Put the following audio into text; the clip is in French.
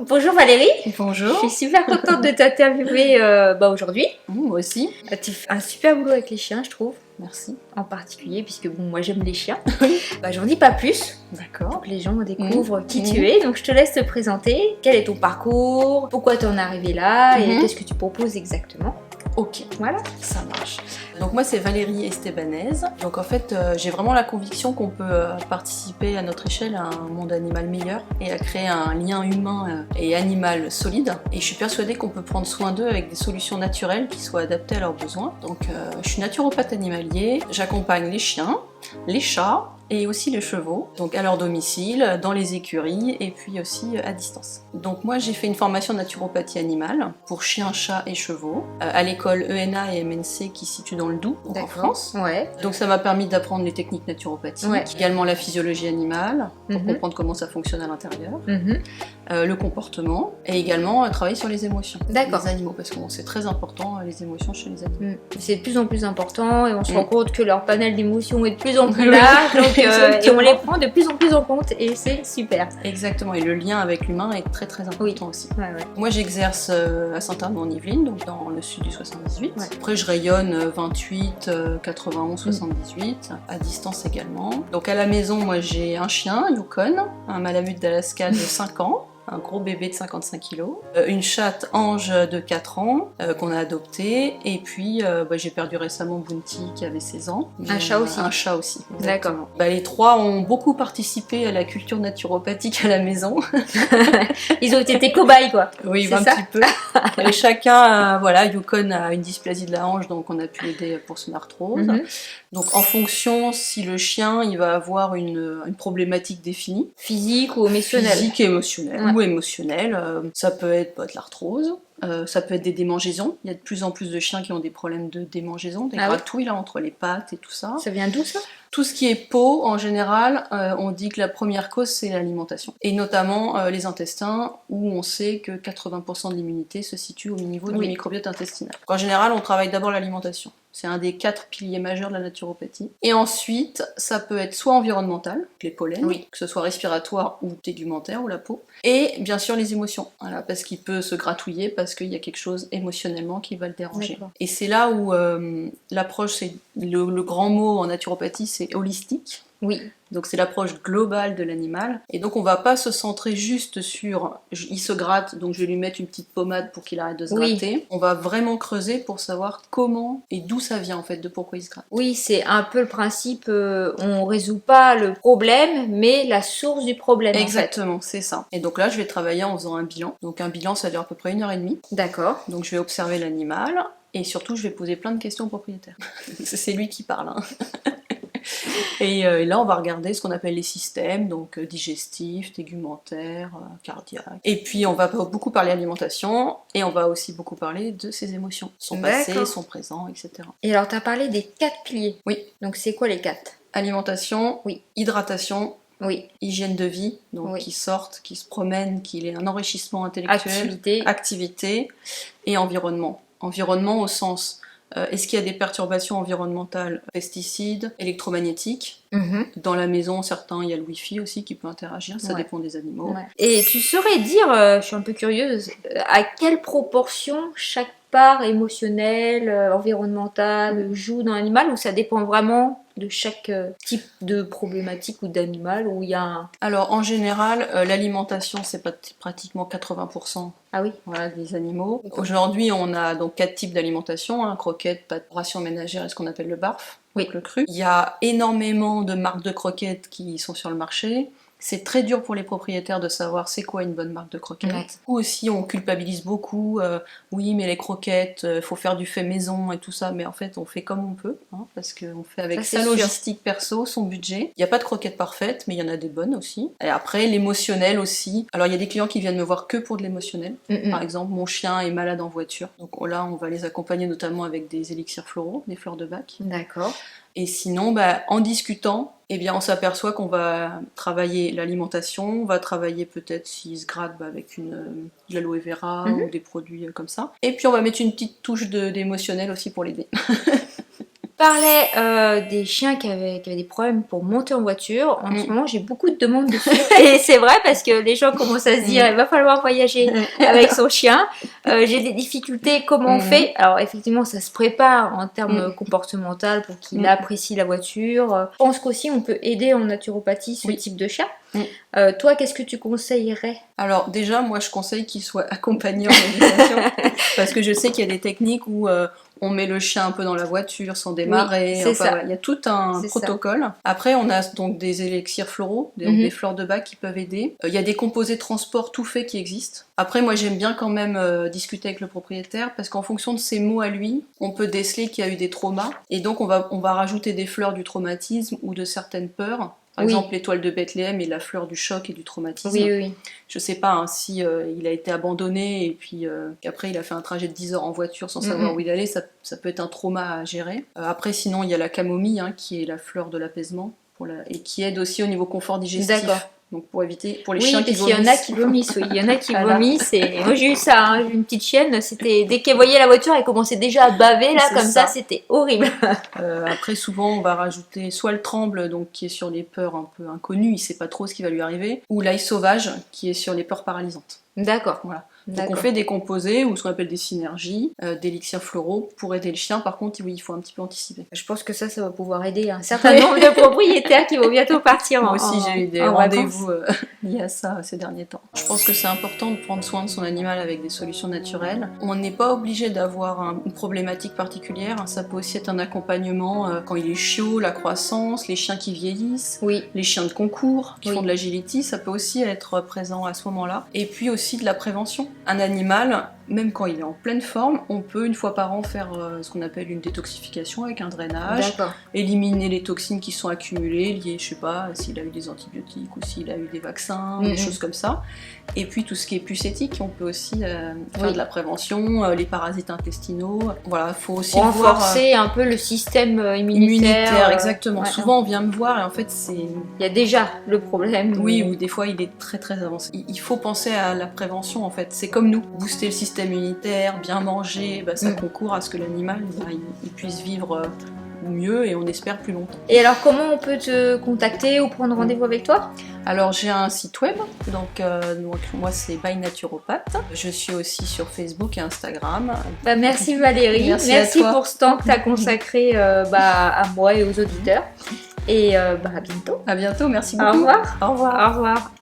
Bonjour Valérie, Bonjour. je suis super contente de t'interviewer aujourd'hui. Moi aussi. Tu fais un super boulot avec les chiens, je trouve, Merci. en particulier, puisque bon, moi j'aime les chiens. J'en dis pas plus, D'accord. pour que les gens découvrent qui tu es. Donc je te laisse te présenter. Quel est ton parcours? Pourquoi t'en es arrivé là? Et qu'est-ce que tu proposes exactement? Ok, Voilà. ça marche. Donc moi c'est Valérie Estebanez. Donc en fait j'ai vraiment la conviction qu'on peut participer à notre échelle à un monde animal meilleur et à créer un lien humain et animal solide. Et je suis persuadée qu'on peut prendre soin d'eux avec des solutions naturelles qui soient adaptées à leurs besoins. Donc je suis naturopathe animalier, j'accompagne les chiens, les chats et aussi les chevaux, donc à leur domicile, dans les écuries et puis aussi à distance. Donc moi j'ai fait une formation de naturopathie animale pour chiens, chats et chevaux à l'école ENA et MNC qui se situe dans le Doubs, en France. Ouais. Donc ça m'a permis d'apprendre les techniques naturopathiques, également la physiologie animale pour comprendre comment ça fonctionne à l'intérieur, le comportement et également travailler sur les émotions des animaux parce que c'est très important les émotions chez les animaux. C'est de plus en plus important et on se rend compte que leur panel d'émotions est de plus en plus large. Donc, et on les prend de plus en plus en compte et c'est super. Exactement, et le lien avec l'humain est très très important aussi. Moi j'exerce à Saint-Armand-en-Yvelines, donc dans le sud du 78. Après je rayonne 28, 91, 78, à distance également. Donc à la maison, moi j'ai un chien, Yukon, un Malamute d'Alaska de 5 ans. Un gros bébé de 55 kg, une chatte Ange de 4 ans qu'on a adoptée, et puis j'ai perdu récemment Bounty qui avait 16 ans. Un chat aussi. Un chat aussi. D'accord. Les trois ont beaucoup participé à la culture naturopathique à la maison. Ils ont été tes cobayes quoi. Oui, un petit peu. Et chacun, Yukon a une dysplasie de la hanche, donc on a pu l'aider pour son arthrose. Donc en fonction, si le chien il va avoir une problématique définie, physique ou émotionnelle. Physique et émotionnelle, ou émotionnelle, ça peut être de l'arthrose, ça peut être des démangeaisons. Il y a de plus en plus de chiens qui ont des problèmes de démangeaison, des gratouilles là, entre les pattes et tout ça. Ça vient d'où ça? Tout ce qui est peau, en général, on dit que la première cause, c'est l'alimentation. Et notamment les intestins, où on sait que 80% de l'immunité se situe au niveau du microbiote intestinal. En général, on travaille d'abord l'alimentation. C'est un des 4 piliers majeurs de la naturopathie. Et ensuite, ça peut être soit environnemental, les pollens, que ce soit respiratoire ou tégumentaire, ou la peau. Et bien sûr, les émotions. Voilà, parce qu'il peut se gratouiller, parce qu'il y a quelque chose émotionnellement qui va le déranger. Et c'est là où l'approche, c'est le grand mot en naturopathie, c'est holistique. Donc c'est l'approche globale de l'animal. Et donc on va pas se centrer juste sur il se gratte, donc je vais lui mettre une petite pommade pour qu'il arrête de se gratter. On va vraiment creuser pour savoir comment et d'où ça vient en fait, de pourquoi il se gratte. Oui, c'est un peu le principe, on résout pas le problème, mais la source du problème. Exactement, c'est ça. Et donc là je vais travailler en faisant un bilan. Donc un bilan ça dure à peu près 1h30. D'accord. Donc je vais observer l'animal et surtout je vais poser plein de questions au propriétaire. C'est lui qui parle. Et là, on va regarder ce qu'on appelle les systèmes, donc digestif, tégumentaire, cardiaque. Et puis, on va beaucoup parler alimentation, et on va aussi beaucoup parler de ses émotions, son passé, son présent, etc. Et alors, tu as parlé des 4 piliers. Oui. Donc, c'est quoi les 4? Alimentation, hydratation, hygiène de vie, donc qui sortent, qui se promènent, qu'il ait un enrichissement intellectuel, activité et environnement. Environnement au sens... est-ce qu'il y a des perturbations environnementales, pesticides, électromagnétiques? Dans la maison, certains, il y a le Wi-Fi aussi qui peut interagir, ça dépend des animaux. Et tu saurais dire, je suis un peu curieuse, à quelle proportion chaque part émotionnelle, environnementale joue dans l'animal, ou ça dépend vraiment de chaque type de problématique ou d'animal où il y a un... Alors en général, l'alimentation c'est pratiquement 80% des animaux. Aujourd'hui on a donc 4 types d'alimentation, croquettes, pâtes, ration ménagère et ce qu'on appelle le barf, donc le cru. Il y a énormément de marques de croquettes qui sont sur le marché. C'est très dur pour les propriétaires de savoir c'est quoi une bonne marque de croquettes. Ou aussi on culpabilise beaucoup, oui mais les croquettes, faut faire du fait maison et tout ça, mais en fait on fait comme on peut, parce qu'on fait avec sa logistique perso, son budget. Il n'y a pas de croquettes parfaites, mais il y en a des bonnes aussi. Et après l'émotionnel aussi. Alors il y a des clients qui viennent me voir que pour de l'émotionnel. Par exemple, mon chien est malade en voiture, donc là on va les accompagner notamment avec des élixirs floraux, des fleurs de bac. D'accord. Et sinon, en discutant, on s'aperçoit qu'on va travailler l'alimentation, on va travailler peut-être s'il se gratte avec de l'aloe vera ou des produits comme ça. Et puis on va mettre une petite touche d'émotionnel aussi pour l'aider. parlais des chiens qui avaient des problèmes pour monter en voiture. En ce moment, j'ai beaucoup de demandes dessus. Et c'est vrai parce que les gens commencent à se dire il va falloir voyager avec son chien. J'ai des difficultés, comment on fait? Alors, effectivement, ça se prépare en termes comportementaux pour qu'il apprécie la voiture. Je pense qu'aussi, on peut aider en naturopathie ce type de chien. Toi, qu'est-ce que tu conseillerais? Alors déjà, moi je conseille qu'il soit accompagné en méditation parce que je sais qu'il y a des techniques où on met le chien un peu dans la voiture sans démarrer, c'est ça. Voilà, il y a tout un protocole. Après on a donc des élixirs floraux, des fleurs de bac qui peuvent aider. Il y a des composés de transport tout faits qui existent. Après moi j'aime bien quand même discuter avec le propriétaire parce qu'en fonction de ses mots à lui, on peut déceler qu'il y a eu des traumas et donc on va rajouter des fleurs du traumatisme ou de certaines peurs. Par exemple, l'étoile de Bethléem est la fleur du choc et du traumatisme. Je sais pas si il a été abandonné et puis qu'après il a fait un trajet de 10 heures en voiture sans savoir où il allait, ça peut être un trauma à gérer. Après, sinon, il y a la camomille qui est la fleur de l'apaisement et qui aide aussi au niveau confort digestif. D'accord. Donc pour éviter, pour les chiens qui vomissent. Oui, parce qu'il y en a qui vomissent, Il y en a qui vomissent. Et moi j'ai eu ça, j'ai une petite chienne, c'était dès qu'elle voyait la voiture, elle commençait déjà à baver là, comme ça, c'était horrible. Après souvent on va rajouter soit le tremble, donc qui est sur les peurs un peu inconnues, il sait pas trop ce qui va lui arriver, ou l'ail sauvage qui est sur les peurs paralysantes. D'accord. Voilà. Donc on fait des composés ou ce qu'on appelle des synergies, d'élixirs floraux pour aider le chien. Par contre, oui, il faut un petit peu anticiper. Je pense que ça va pouvoir aider un certain nombre de propriétaires qui vont bientôt partir. Moi aussi, j'ai eu des rendez-vous liés à ça ces derniers temps. Je pense que c'est important de prendre soin de son animal avec des solutions naturelles. On n'est pas obligé d'avoir une problématique particulière. Ça peut aussi être un accompagnement quand il est chiot, la croissance, les chiens qui vieillissent, les chiens de concours qui font de l'agility. Ça peut aussi être présent à ce moment-là. Et puis aussi de la prévention. Un animal, même quand il est en pleine forme, on peut une fois par an faire ce qu'on appelle une détoxification avec un drainage, éliminer les toxines qui sont accumulées, liées, je sais pas, s'il a eu des antibiotiques ou s'il a eu des vaccins, des choses comme ça. Et puis tout ce qui est pucétique, on peut aussi faire de la prévention, les parasites intestinaux. Voilà, faut aussi renforcer un peu le système immunitaire. Exactement. Souvent on vient me voir et en fait c'est... Il y a déjà le problème. Oui, ou des fois il est très très avancé. Il faut penser à la prévention en fait. C'est comme nous, booster le système immunitaire, bien manger, ça concourt à ce que l'animal il puisse vivre mieux et on espère plus longtemps. Et alors comment on peut te contacter ou prendre rendez-vous avec toi? Alors j'ai un site web, donc moi c'est By Naturopathe. Je suis aussi sur Facebook et Instagram. Merci Valérie, merci pour ce temps que tu as consacré à moi et aux auditeurs. Et à bientôt. À bientôt, merci beaucoup. Au revoir. Au revoir. Au revoir.